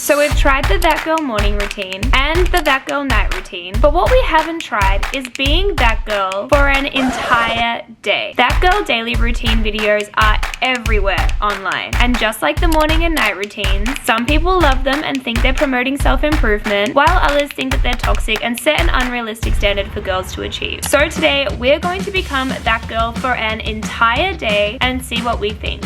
So we've tried the That Girl morning routine and the That Girl night routine, but what we haven't tried is being that girl for an entire day. That Girl daily routine videos are everywhere online, and just like the morning and night routines, some people love them and think they're promoting self-improvement, while others think that they're toxic and set an unrealistic standard for girls to achieve. So today we're going to become that girl for an entire day and see what we think.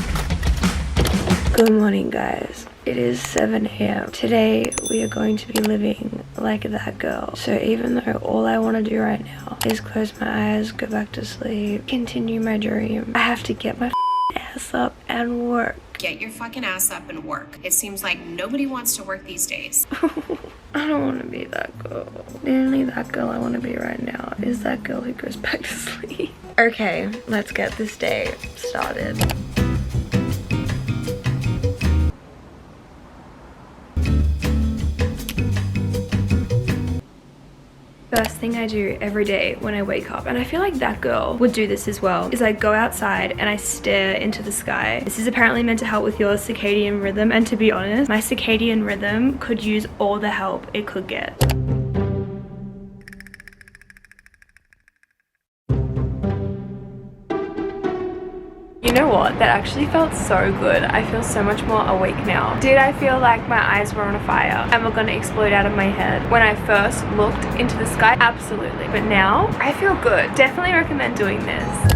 Good morning, guys. It is 7 a.m. Today we are going to be living like that girl. So even though all I want to do right now is close my eyes, go back to sleep, continue my dream, I have to get my ass up and work. Get your fucking ass up and work. It seems like nobody wants to work these days. I don't want to be that girl. The only that girl I want to be right now is that girl who goes back to sleep. Okay, let's get this day started. First thing I do every day when I wake up, and I feel like that girl would do this as well, is I go outside and I stare into the sky. This is apparently meant to help with your circadian rhythm, and to be honest, my circadian rhythm could use all the help it could get. You know what? That actually felt so good. I feel so much more awake now. Did I feel like my eyes were on a fire and were gonna explode out of my head when I first looked into the sky? Absolutely. But now, I feel good. Definitely recommend doing this.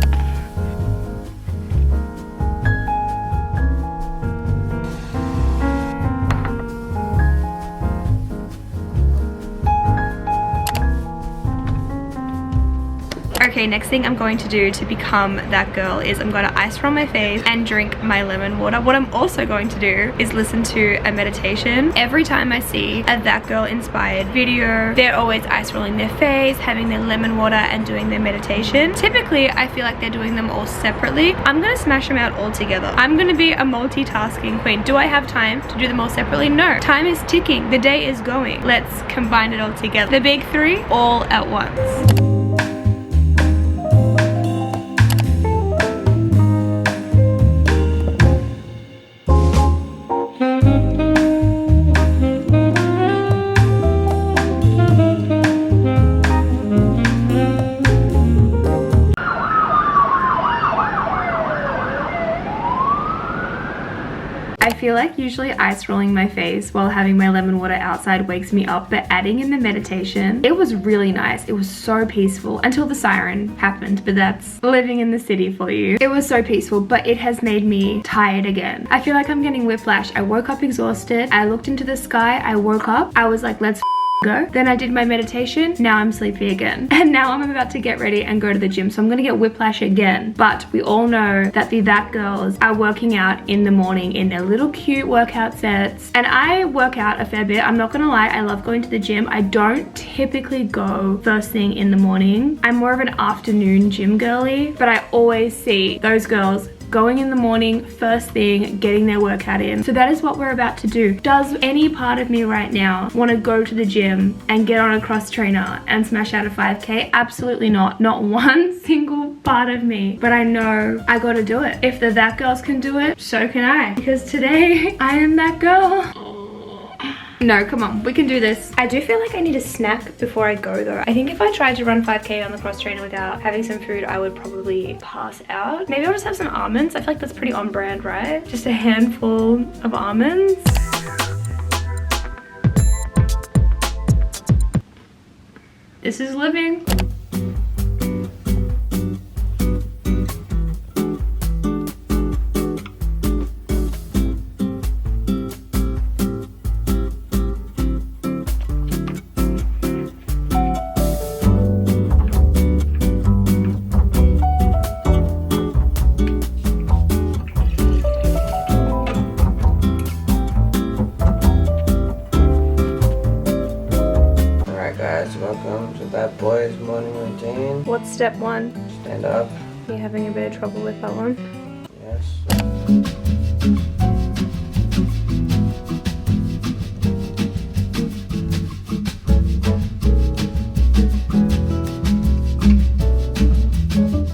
Okay, next thing I'm going to do to become that girl is I'm going to ice roll my face and drink my lemon water. What I'm also going to do is listen to a meditation. Every time I see a That Girl inspired video, they're always ice rolling their face, having their lemon water and doing their meditation. Typically, I feel like they're doing them all separately. I'm going to smash them out all together. I'm going to be a multitasking queen. Do I have time to do them all separately? No. Time is ticking. The day is going. Let's combine it all together. The big three all at once. I feel like usually ice rolling my face while having my lemon water outside wakes me up, but adding in the meditation, it was really nice. It was so peaceful until the siren happened, but that's living in the city for you. It was so peaceful, but it has made me tired again. I feel like I'm getting whiplash. I woke up exhausted. I looked into the sky. I woke up. I was like, let's go. Then I did my meditation. Now I'm sleepy again. And now I'm about to get ready and go to the gym. So I'm gonna get whiplash again. But we all know that the That Girls are working out in the morning in their little cute workout sets. And I work out a fair bit. I'm not gonna lie, I love going to the gym. I don't typically go first thing in the morning. I'm more of an afternoon gym girly, but I always see those girls going in the morning, first thing, getting their workout in. So that is what we're about to do. Does any part of me right now want to go to the gym and get on a cross trainer and smash out a 5K? Absolutely not. Not one single part of me. But I know I gotta do it. If the That Girls can do it, so can I. Because today, I am that girl. No, come on, we can do this. I do feel like I need a snack before I go though. I think if I tried to run 5K on the cross trainer without having some food, I would probably pass out. Maybe I'll just have some almonds. I feel like that's pretty on brand, right? Just a handful of almonds. This is living. Welcome to that boy's morning routine. What's step one? Stand up. You having a bit of trouble with that one? Yes.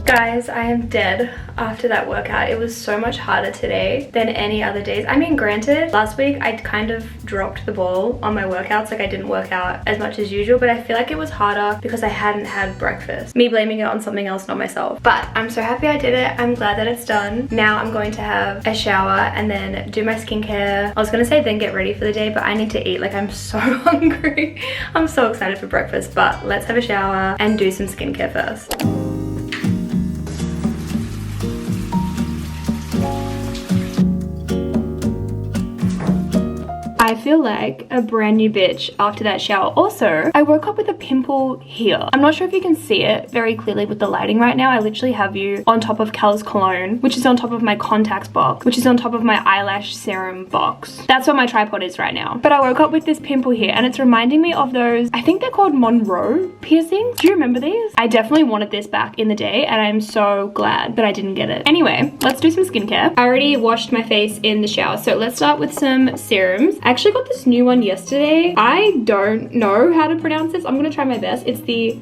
Guys, Guys, I am dead after that workout. It was so much harder today than any other days. I mean, granted, last week I kind of dropped the ball on my workouts. Like, I didn't work out as much as usual, but I feel like it was harder because I hadn't had breakfast. Me blaming it on something else, not myself. But I'm so happy I did it. I'm glad that it's done. Now I'm going to have a shower and then do my skincare. I was gonna say then get ready for the day, but I need to eat. Like, I'm so hungry. I'm so excited for breakfast, but let's have a shower and do some skincare first. I feel like a brand new bitch after that shower. Also, I woke up with a pimple here. I'm not sure if you can see it very clearly with the lighting right now. I literally have you on top of Cal's cologne, which is on top of my contacts box, which is on top of my eyelash serum box. That's what my tripod is right now. But I woke up with this pimple here and it's reminding me of those, I think they're called Monroe piercings. Do you remember these? I definitely wanted this back in the day and I'm so glad that I didn't get it. Anyway, let's do some skincare. I already washed my face in the shower, so let's start with some serums. I actually got this new one yesterday. I don't know how to pronounce this. I'm gonna try my best. It's the...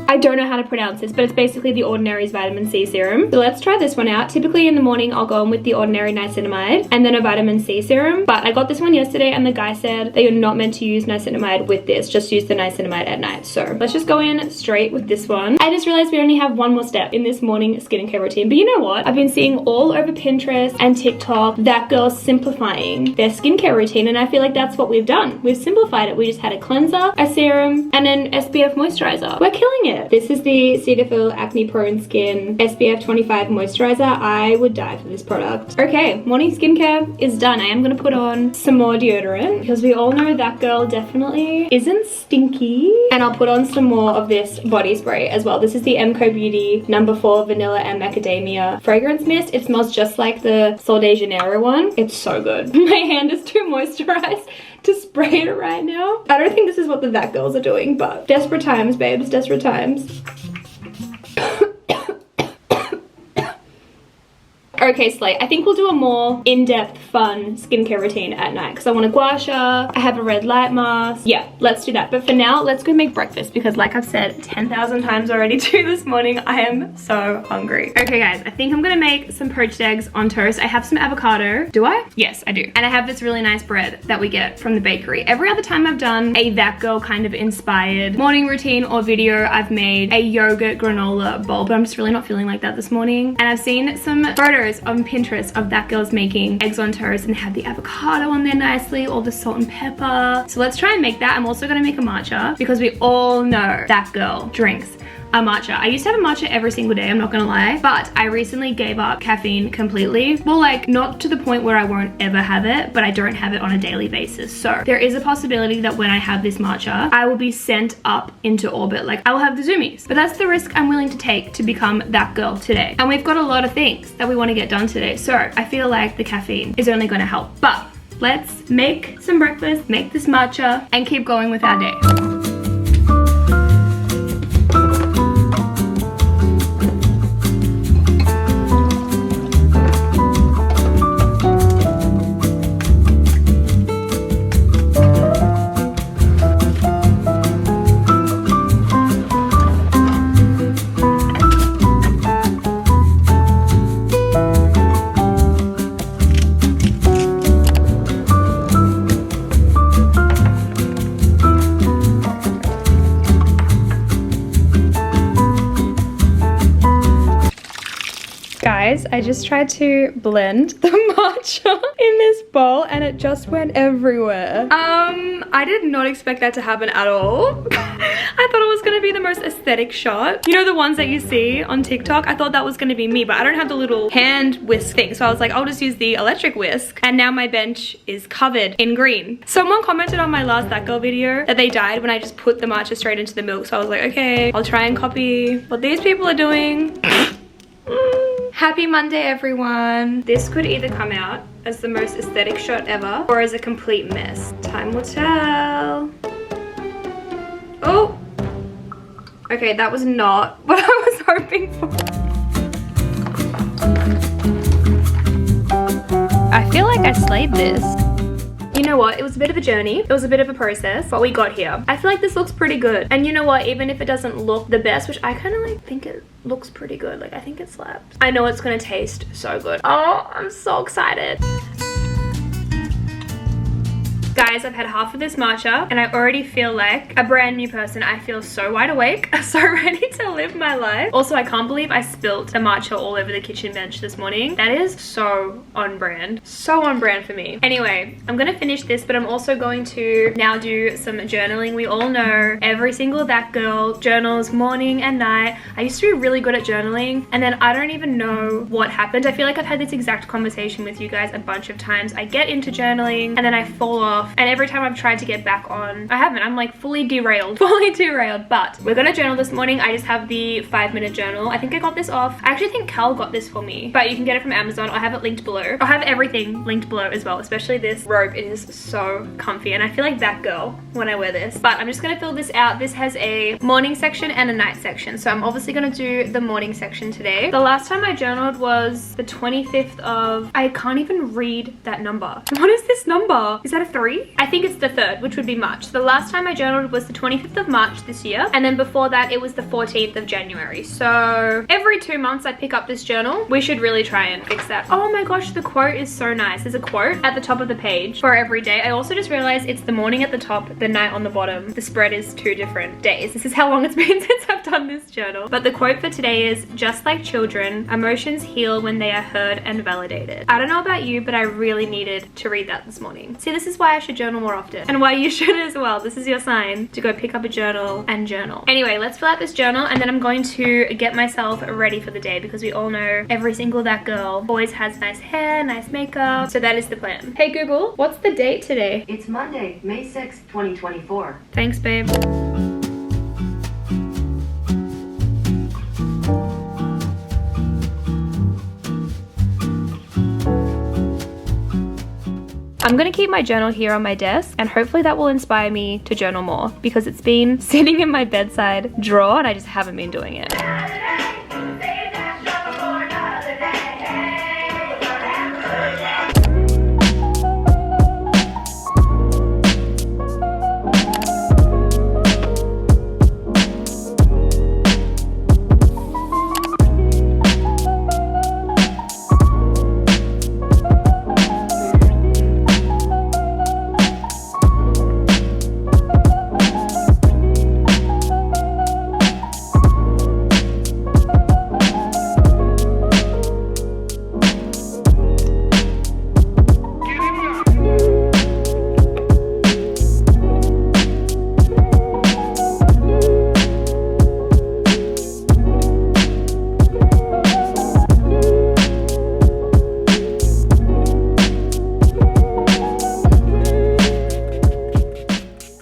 I don't know how to pronounce this, but it's basically the Ordinary's vitamin C serum. So let's try this one out. Typically in the morning, I'll go in with the Ordinary niacinamide and then a vitamin C serum. But I got this one yesterday and the guy said that you're not meant to use niacinamide with this. Just use the niacinamide at night. So let's just go in straight with this one. I just realized we only have one more step in this morning skincare routine. But you know what? I've been seeing all over Pinterest and TikTok that girls simplifying their skincare routine. And I feel like that's what we've done. We've simplified it. We just had a cleanser, a serum, and an SPF moisturizer. We're killing it. This is the Cetaphil Acne Prone Skin SPF 25 moisturizer. I would die for this product. Okay, morning skincare is done. I am gonna put on some more deodorant because we all know that girl definitely isn't stinky. And I'll put on some more of this body spray as well. This is the MCO Beauty No. 4 Vanilla and Macadamia Fragrance Mist. It smells just like the Sol de Janeiro one. It's so good. My hand is too moisturized to spray it right now. I don't think this is what the That Girls are doing, but desperate times, babes, desperate times. Okay, Slay, I think we'll do a more in-depth, fun skincare routine at night because I want a gua sha, I have a red light mask. Yeah, let's do that. But for now, let's go make breakfast because like I've said 10,000 times already too this morning, I am so hungry. Okay guys, I think I'm gonna make some poached eggs on toast. I have some avocado. Do I? Yes, I do. And I have this really nice bread that we get from the bakery. Every other time I've done a That Girl kind of inspired morning routine or video, I've made a yogurt granola bowl, but I'm just really not feeling like that this morning. And I've seen some photos on Pinterest of That Girls making eggs on toast and they have the avocado on there nicely, all the salt and pepper. So let's try and make that. I'm also gonna make a matcha because we all know That Girl drinks a matcha. I used to have a matcha every single day, I'm not gonna lie, but I recently gave up caffeine completely. Well, like not to the point where I won't ever have it, but I don't have it on a daily basis. So there is a possibility that when I have this matcha, I will be sent up into orbit. Like I will have the zoomies, but that's the risk I'm willing to take to become that girl today. And we've got a lot of things that we want to get done today. So I feel like the caffeine is only gonna help, but let's make some breakfast, make this matcha and keep going with our day. Guys, I just tried to blend the matcha in this bowl and it just went everywhere. I did not expect that to happen at all. I thought it was gonna be the most aesthetic shot. You know the ones that you see on TikTok? I thought that was gonna be me, but I don't have the little hand whisk thing. So I was like, I'll just use the electric whisk. And now my bench is covered in green. Someone commented on my last That Girl video that they died when I just put the matcha straight into the milk. So I was like, okay, I'll try and copy what these people are doing. Happy Monday, everyone. This could either come out as the most aesthetic shot ever or as a complete mess. Time will tell. Oh, okay, that was not what I was hoping for. I feel like I slayed this. You know what? It was a bit of a journey. It was a bit of a process, but we got here. I feel like this looks pretty good. And you know what? Even if it doesn't look the best, which I kind of like think it looks pretty good. Like, I think it slaps. I know it's gonna taste so good. Oh, I'm so excited. Guys, I've had half of this matcha and I already feel like a brand new person. I feel so wide awake, so ready to live my life. Also, I can't believe I spilt the matcha all over the kitchen bench this morning. That is so on brand. So on brand for me. Anyway, I'm gonna finish this, but I'm also going to now do some journaling. We all know every single That Girl journals morning and night. I used to be really good at journaling and then I don't even know what happened. I feel like I've had this exact conversation with you guys a bunch of times. I get into journaling and then I fall off. And every time I've tried to get back on, I haven't. I'm like fully derailed, but we're gonna journal this morning. I just have the 5-minute journal. I think I got this off. I actually think Cal got this for me, but you can get it from Amazon. I have it linked below. I'll have everything linked below as well, especially this robe. It is so comfy and I feel like that girl when I wear this. But I'm just gonna fill this out. This has a morning section and a night section. So I'm obviously gonna do the morning section today. The last time I journaled was the 25th of, I can't even read that number. What is this number? Is that a 3? I think it's the 3rd, which would be March. The last time I journaled was the 25th of March this year. And then before that, it was the 14th of January. So every 2 months I pick up this journal. We should really try and fix that. Oh my gosh, the quote is so nice. There's a quote at the top of the page for every day. I also just realized it's the morning at the top, the night on the bottom. The spread is 2 different days. This is how long it's been since I've done this journal. But the quote for today is, just like children, emotions heal when they are heard and validated. I don't know about you, but I really needed to read that this morning. See, this is why I should journal more often and why you should as well. This is your sign to go pick up a journal and journal. Anyway, let's fill out this journal and then I'm going to get myself ready for the day because we all know every single That Girl always has nice hair, nice makeup. So that is the plan. Hey Google, what's the date today? It's Monday, May 6th, 2024. Thanks, babe. I'm gonna keep my journal here on my desk and hopefully that will inspire me to journal more because it's been sitting in my bedside drawer and I just haven't been doing it.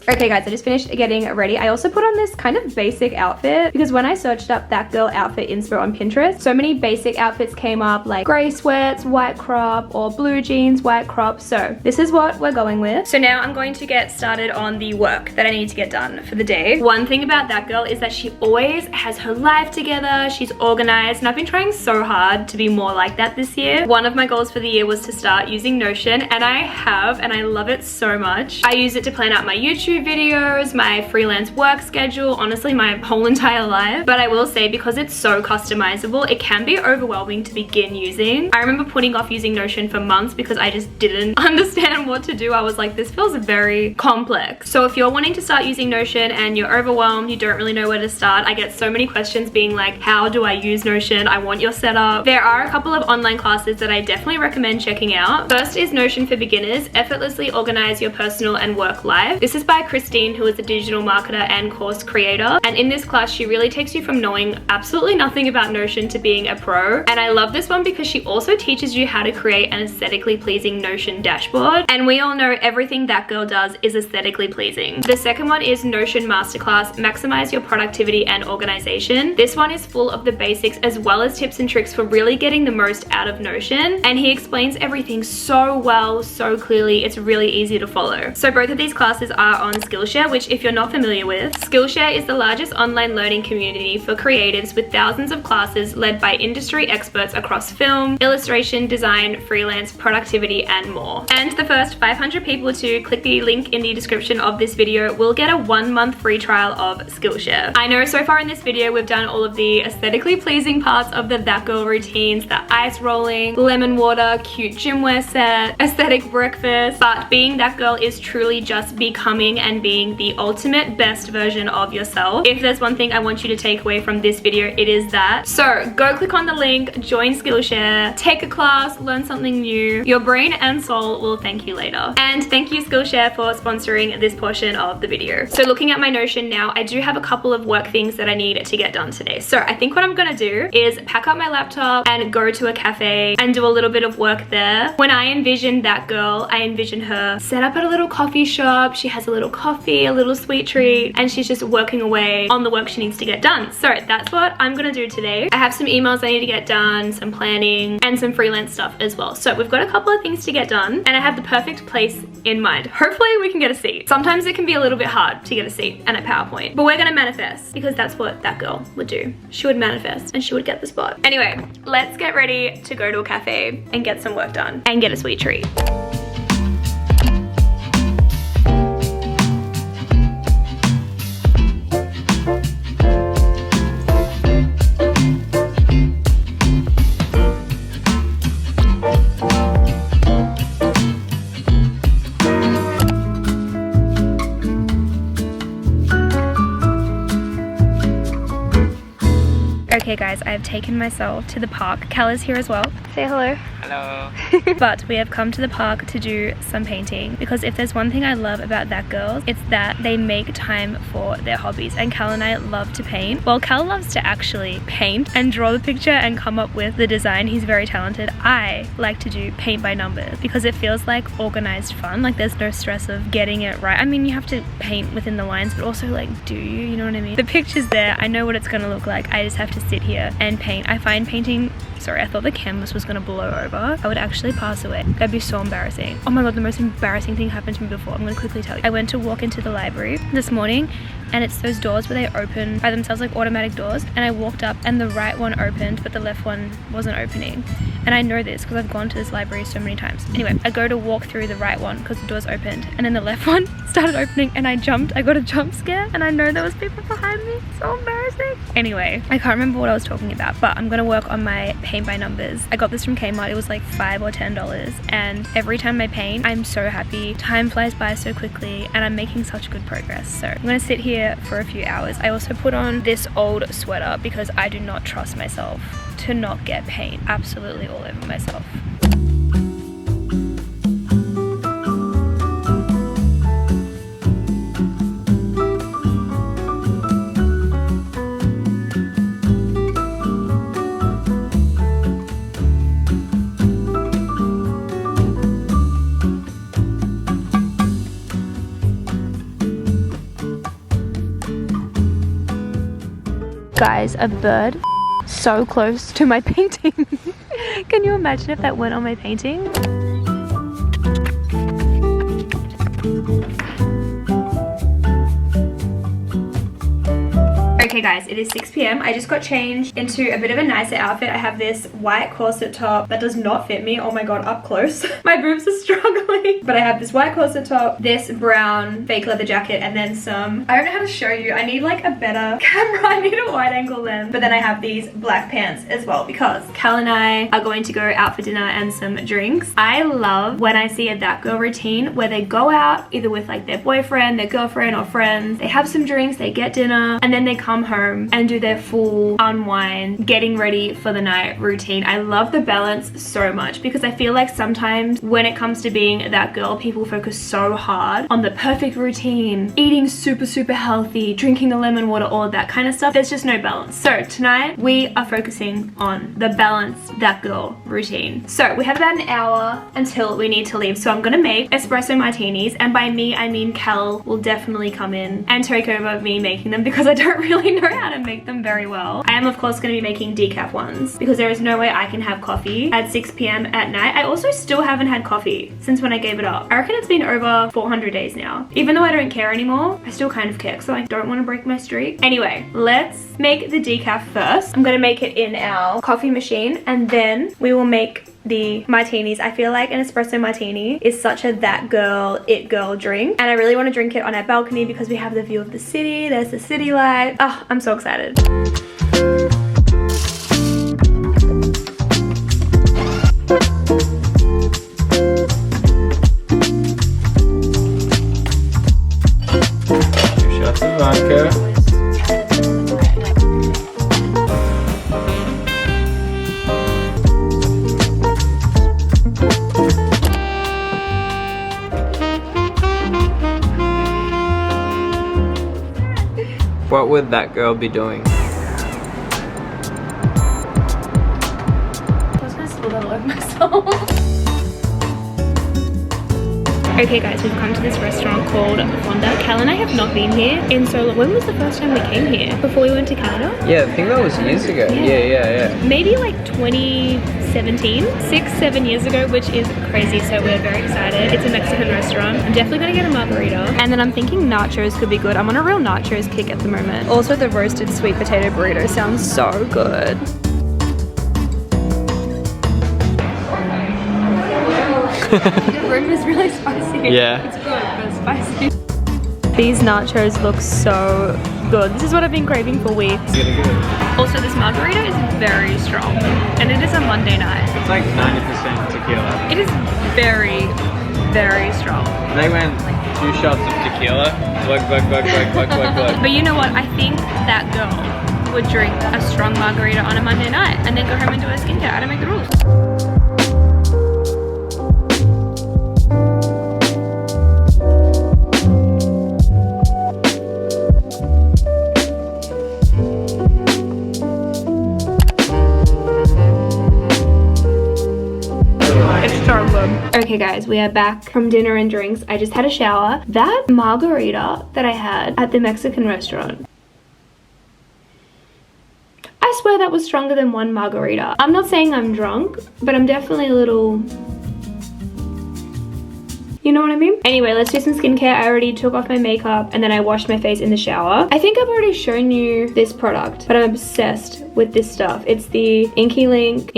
Okay guys, I just finished getting ready. I also put on this kind of basic outfit because when I searched up That Girl outfit inspo on Pinterest, so many basic outfits came up like gray sweats, white crop, or blue jeans, white crop. So this is what we're going with. So now I'm going to get started on the work that I need to get done for the day. One thing about That Girl is that she always has her life together. She's organized and I've been trying so hard to be more like that this year. One of my goals for the year was to start using Notion and I have, and I love it so much. I use it to plan out my YouTube videos, my freelance work schedule, honestly my whole entire life. But I will say, because it's so customizable, it can be overwhelming to begin using. I remember putting off using Notion for months because I just didn't understand what to do. I was like, this feels very complex. So if you're wanting to start using Notion and you're overwhelmed, you don't really know where to start, I get so many questions being like, how do I use Notion? I want your setup. There are a couple of online classes that I definitely recommend checking out. First is Notion for Beginners, Effortlessly Organize Your Personal and Work Life. This is by Christine, who is a digital marketer and course creator. And in this class, she really takes you from knowing absolutely nothing about Notion to being a pro. And I love this one because she also teaches you how to create an aesthetically pleasing Notion dashboard. And we all know everything That Girl does is aesthetically pleasing. The second one is Notion Masterclass, Maximize Your Productivity and Organization. This one is full of the basics as well as tips and tricks for really getting the most out of Notion. And he explains everything so well, so clearly. It's really easy to follow. So both of these classes are on on Skillshare, which if you're not familiar with, Skillshare is the largest online learning community for creatives with thousands of classes led by industry experts across film, illustration, design, freelance, productivity, and more. And the first 500 people to click the link in the description of this video will get a 1-month free trial of Skillshare. I know so far in this video we've done all of the aesthetically pleasing parts of the That Girl routines, the ice rolling, lemon water, cute gym wear set, aesthetic breakfast, but being that girl is truly just becoming and being the ultimate best version of yourself. If there's one thing I want you to take away from this video, it is that. So go click on the link, join Skillshare, take a class, learn something new. Your brain and soul will thank you later. And thank you Skillshare for sponsoring this portion of the video. So looking at my Notion now, I do have a couple of work things that I need to get done today. So I think what I'm gonna do is pack up my laptop and go to a cafe and do a little bit of work there. When I envision that girl, I envision her set up at a little coffee shop. She has a little coffee, a little sweet treat, and she's just working away on the work she needs to get done. So that's what I'm gonna do today. I have some emails I need to get done, some planning, and some freelance stuff as well. So we've got a couple of things to get done, and I have the perfect place in mind. Hopefully we can get a seat. Sometimes it can be a little bit hard to get a seat and a PowerPoint, but we're gonna manifest because that's what that girl would do. She would manifest and she would get the spot. Anyway, let's get ready to go to a cafe and get some work done and get a sweet treat. Okay guys, I have taken myself to the park. Cal is here as well. Say hello. Hello. But we have come to the park to do some painting because if there's one thing I love about That Girls, it's that they make time for their hobbies. And Cal and I love to paint. Well, Cal loves to actually paint and draw the picture and come up with the design. He's very talented. I like to do paint by numbers because it feels like organized fun. Like there's no stress of getting it right. I mean, you have to paint within the lines, but also like, do you know what I mean? The picture's there. I know what it's gonna look like. I just have to sit here and paint. I find painting, sorry, I thought the canvas was gonna blow over. I would actually pass away. That'd be so embarrassing. Oh my god, the most embarrassing thing happened to me before. I'm gonna quickly tell you. I went to walk into the library this morning and it's those doors where they open by themselves, like automatic doors, and I walked up and the right one opened but the left one wasn't opening. And I know this because I've gone to this library so many times. Anyway, I go to walk through the right one because the door's opened and then the left one started opening and I jumped. I got a jump scare and I know there was people behind me. So embarrassing. Anyway, I can't remember what I was talking about, but I'm gonna work on my paint by numbers. I got this from Kmart. It was like $5 or $10 and every time I paint, I'm so happy. Time flies by so quickly and I'm making such good progress. So I'm gonna sit here for a few hours. I also put on this old sweater because I do not trust myself to not get paint absolutely all over myself. Guys, a bird so close to my painting. Can you imagine if that went on my painting? Okay guys, it is 6 p.m. I just got changed into a bit of a nicer outfit. I have this white corset top that does not fit me. Oh my god, up close. My boobs are struggling. But I have this white corset top, this brown fake leather jacket, and then some, I don't know how to show you. I need like a better camera. I need a wide angle lens. But then I have these black pants as well because Cal and I are going to go out for dinner and some drinks. I love when I see a That Girl routine where they go out either with like their boyfriend, their girlfriend, or friends. They have some drinks, they get dinner, and then they come home and do their full unwind, getting ready for the night routine. I love the balance so much because I feel like sometimes when it comes to being that girl, people focus so hard on the perfect routine, eating super healthy, drinking the lemon water, all of that kind of stuff. There's just no balance. So tonight we are focusing on the balanced That Girl routine. So we have about an hour until we need to leave. So I'm gonna make espresso martinis, and by me I mean Cal will definitely come in and take over me making them because I don't really we know how to make them very well. I am of course going to be making decaf ones because there is no way I can have coffee at 6 p.m. at night. I also still haven't had coffee since when I gave it up. I reckon it's been over 400 days now. Even though I don't care anymore, I still kind of care because I don't want to break my streak. Anyway, let's make the decaf first. I'm going to make it in our coffee machine and then we will make the martinis. I feel like an espresso martini is such a that girl, it girl drink. And I really want to drink it on our balcony because we have the view of the city. There's the city light. Oh, I'm so excited. Shots of vodka. What would that girl be doing? I was gonna spill that all over myself. Okay guys, we've come to this restaurant called Fonda. Cal and I have not been here in so long. When was the first time we came here? Before we went to Canada? Yeah, I think that was years ago. Yeah. Maybe like 2017, 6-7 years ago, which is crazy, so we're very excited. It's a Mexican restaurant. I'm definitely gonna get a margarita. And then I'm thinking nachos could be good. I'm on a real nachos kick at the moment. Also the roasted sweet potato burrito sounds so good. The room is really spicy. Yeah. It's good, but spicy. These nachos look so good. This is what I've been craving for weeks. Also, this margarita is very strong, and it is a Monday night. It's like 90% tequila. It is very, very strong. They went 2 shots of tequila. Glug. But you know what? I think that girl would drink a strong margarita on a Monday night and then go home and do her skincare. I don't make the rules. Okay guys, we are back from dinner and drinks. I just had a shower. That margarita that I had at the Mexican restaurant, I swear that was stronger than one margarita. I'm not saying I'm drunk, but I'm definitely a little... You know what I mean? Anyway, let's do some skincare. I already took off my makeup and then I washed my face in the shower. I think I've already shown you this product, but I'm obsessed with this stuff. It's the Inky Link.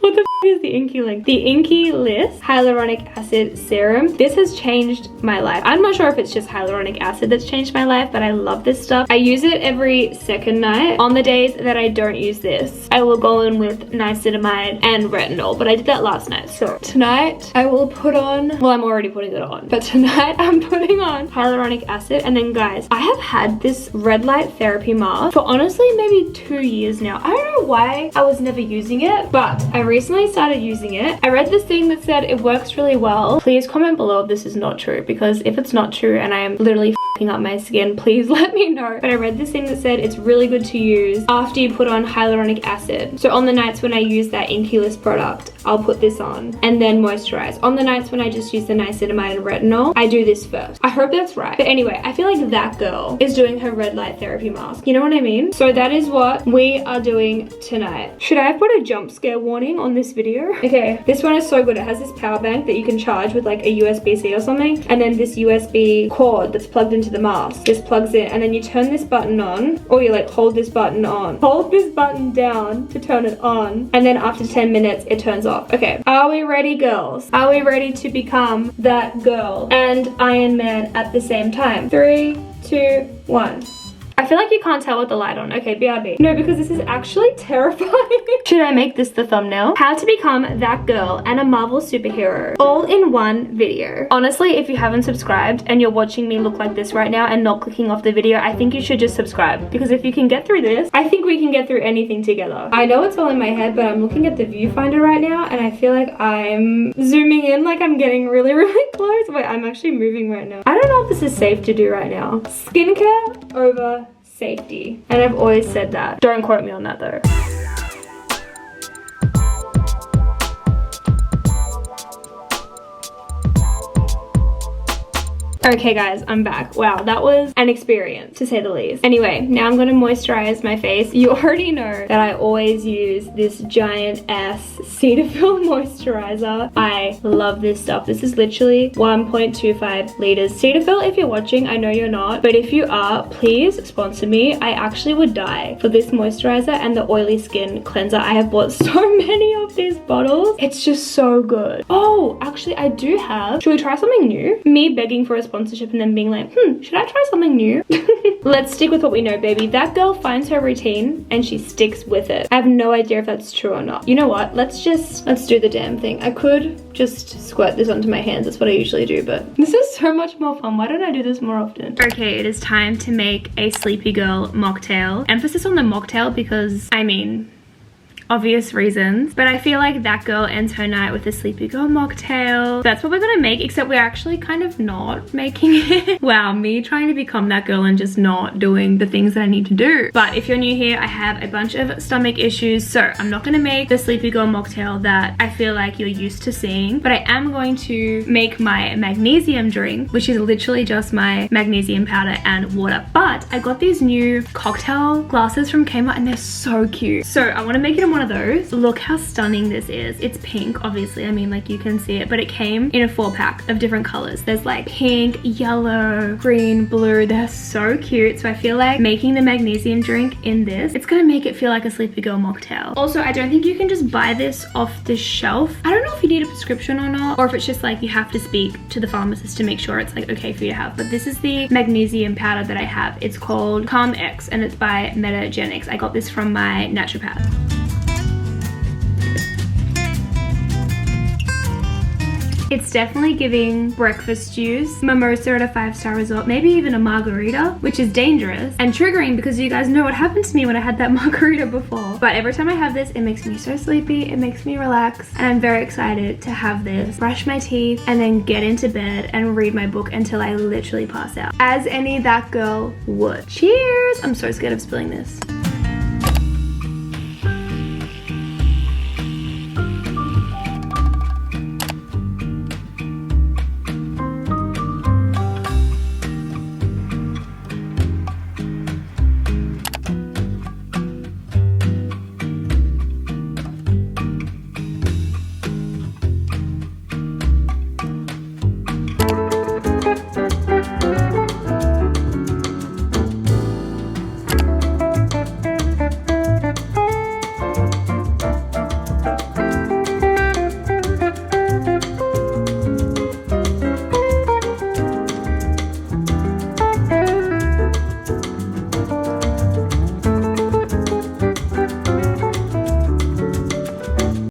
What the is the Inky Link? The Inky List Hyaluronic Acid Serum. This has changed my life. I'm not sure if it's just hyaluronic acid that's changed my life, but I love this stuff. I use it every second night. On the days that I don't use this, I will go in with niacinamide and retinol, but I did that last night. So tonight I will put on, well, I'm already putting it on, but tonight I'm putting on hyaluronic acid. And then guys, I have had this red light therapy mask for honestly maybe 2 years now. I don't know why I was never using it, but I recently started using it. I read this thing that said it works really well. Please comment below if this is not true, because if it's not true and I am literally f***ing up my skin, please let me know. But I read this thing that said it's really good to use after you put on hyaluronic acid. So on the nights when I use that Inky List product, I'll put this on and then moisturize. On the nights when I just use the niacinamide and retinol, I do this first. I hope that's right. But anyway, I feel like that girl is doing her red light therapy mask. You know what I mean? So that is what we are doing tonight. Should I have put a jump scare warning on this video? Okay, this one is so good. It has this power bank that you can charge with like a USB-C or something, and then this USB cord that's plugged into the mask. This plugs in, and then you turn this button on, or you like hold this button on. Hold this button down to turn it on, and then after 10 minutes it turns off. Okay, are we ready, girls? Are we ready to become that girl and Iron Man at the same time? 3, 2, 1. I feel like you can't tell with the light on. Okay, BRB. No, because this is actually terrifying. Should I make this the thumbnail? How to become that girl and a Marvel superhero all in one video. Honestly, if you haven't subscribed and you're watching me look like this right now and not clicking off the video, I think you should just subscribe, because if you can get through this, I think we can get through anything together. I know it's all in my head, but I'm looking at the viewfinder right now and I feel like I'm zooming in, like I'm getting really, really close. Wait, I'm actually moving right now. I don't know if this is safe to do right now. Skincare over safety. And I've always said that. Don't quote me on that though. Okay guys, I'm back. Wow, that was an experience to say the least. Anyway, now I'm gonna moisturize my face. You already know that I always use this giant ass Cetaphil moisturizer. I love this stuff. This is literally 1.25 liters. Cetaphil, if you're watching, I know you're not, but if you are, please sponsor me. I actually would die for this moisturizer and the oily skin cleanser. I have bought so many of these bottles. It's just so good. Oh, actually I do have, should we try something new? Me begging for a sponsorship and then being like, should I try something new? Let's stick with what we know, baby. That girl finds her routine and she sticks with it. I have no idea if that's true or not. You know what? Let's do the damn thing. I could just squirt this onto my hands. That's what I usually do, but this is so much more fun. Why don't I do this more often? Okay, it is time to make a sleepy girl mocktail. Emphasis on the mocktail because, I mean, obvious reasons, but I feel like that girl ends her night with a sleepy girl mocktail. That's what we're gonna make, except we're actually kind of not making it. Wow, me trying to become that girl and just not doing the things that I need to do. But if you're new here, I have a bunch of stomach issues, so I'm not gonna make the sleepy girl mocktail that I feel like you're used to seeing, but I am going to make my magnesium drink, which is literally just my magnesium powder and water. But I got these new cocktail glasses from Kmart and they're so cute. So I wanna make it in one of those. Look how stunning this is. It's pink, obviously. I mean, like, you can see it, but it came in a 4-pack of different colors. There's like pink, yellow, green, blue. They're so cute. So I feel like making the magnesium drink in this, it's gonna make it feel like a sleepy girl mocktail. Also, I don't think you can just buy this off the shelf. I don't know if you need a prescription or not, or if it's just like you have to speak to the pharmacist to make sure it's like okay for you to have. But this is the magnesium powder that I have. It's called Calm X and it's by Metagenics. I got this from my naturopath. It's definitely giving breakfast juice, mimosa at a 5-star resort, maybe even a margarita, which is dangerous and triggering because you guys know what happened to me when I had that margarita before. But every time I have this, it makes me so sleepy, it makes me relax, and I'm very excited to have this, brush my teeth, and then get into bed and read my book until I literally pass out. As any that girl would. Cheers! I'm so scared of spilling this.